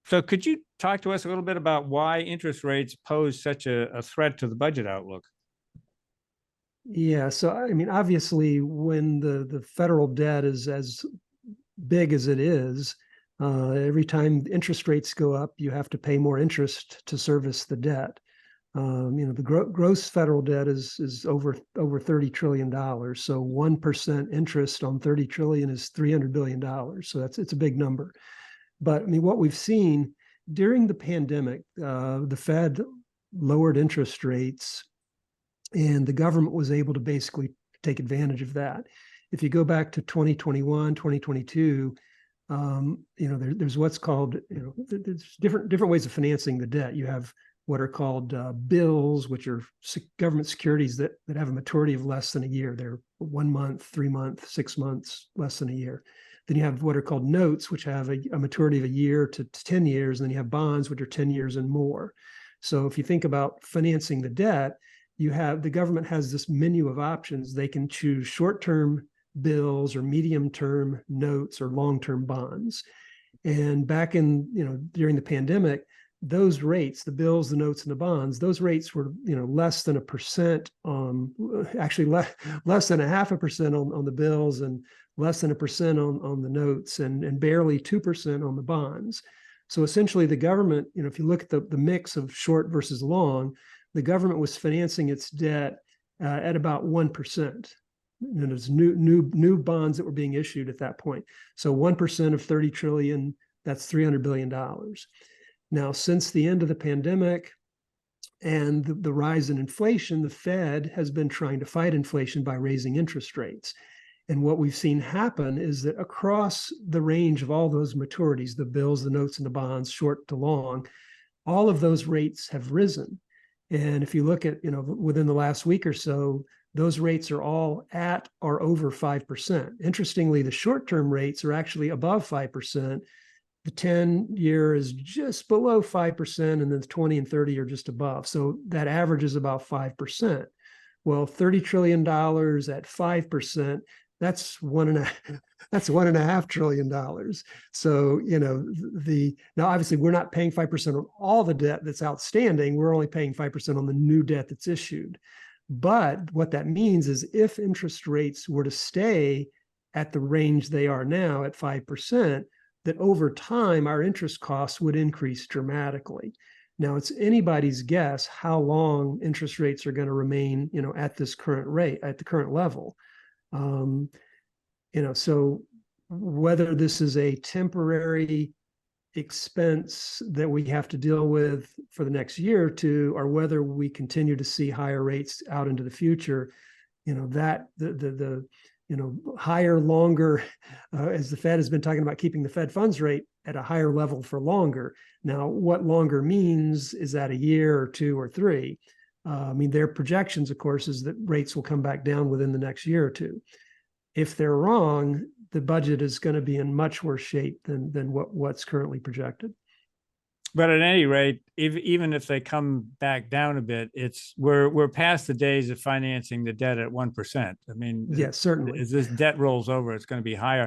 So could you talk to us a little bit about why interest rates pose such a threat to the budget outlook? Yeah, so I mean, obviously, when the federal debt is as big as it is, every time interest rates go up, you have to pay more interest to service the debt. The gross federal debt is over $30 trillion. So 1% interest on 30 trillion is $300 billion. So it's a big number. But I mean, what we've seen during the pandemic, the Fed lowered interest rates, and the government was able to basically take advantage of that. If you go back to 2021, 2022, there's what's called, there's different ways of financing the debt. You have what are called bills, which are government securities that have a maturity of less than a year. They're 1 month, 3 months, 6 months, less than a year. Then you have what are called notes, which have a maturity of a year to 10 years. And then you have bonds, which are 10 years and more. So if you think about financing the debt, the government has this menu of options. They can choose short-term bills or medium-term notes or long-term bonds. And back during the pandemic, those rates, the bills, the notes, and the bonds, those rates were, less than 1%, actually less than 0.5% on the bills, and less than 1% on the notes, and barely 2% on the bonds. So essentially the government, if you look at the mix of short versus long, the government was financing its debt at about 1%. And there's new bonds that were being issued at that point. So 1% of 30 trillion, that's $300 billion. Now, since the end of the pandemic and the rise in inflation, the Fed has been trying to fight inflation by raising interest rates. And what we've seen happen is that across the range of all those maturities, the bills, the notes, and the bonds, short to long, all of those rates have risen. And if you look at, within the last week or so, those rates are all at or over 5%. Interestingly, the short-term rates are actually above 5%. The 10-year is just below 5%, and then the 20 and 30 are just above. So that average is about 5%. Well, $30 trillion at 5%, that's $1.5 trillion. So, now obviously we're not paying 5% on all the debt that's outstanding. We're only paying 5% on the new debt that's issued. But what that means is if interest rates were to stay at the range they are now at 5%, that over time our interest costs would increase dramatically. Now, it's anybody's guess how long interest rates are going to remain, at this current rate, at the current level. So whether this is a temporary expense that we have to deal with for the next year or two, or whether we continue to see higher rates out into the future, that the higher, longer, as the Fed has been talking about keeping the Fed funds rate at a higher level for longer. Now, what longer means, is that a year or two or three? Their projections, of course, is that rates will come back down within the next year or two. If they're wrong, the budget is going to be in much worse shape than what's currently projected. But at any rate, even if they come back down a bit, we're past the days of financing the debt at 1%. Yes, certainly. As this debt rolls over, it's going to be higher.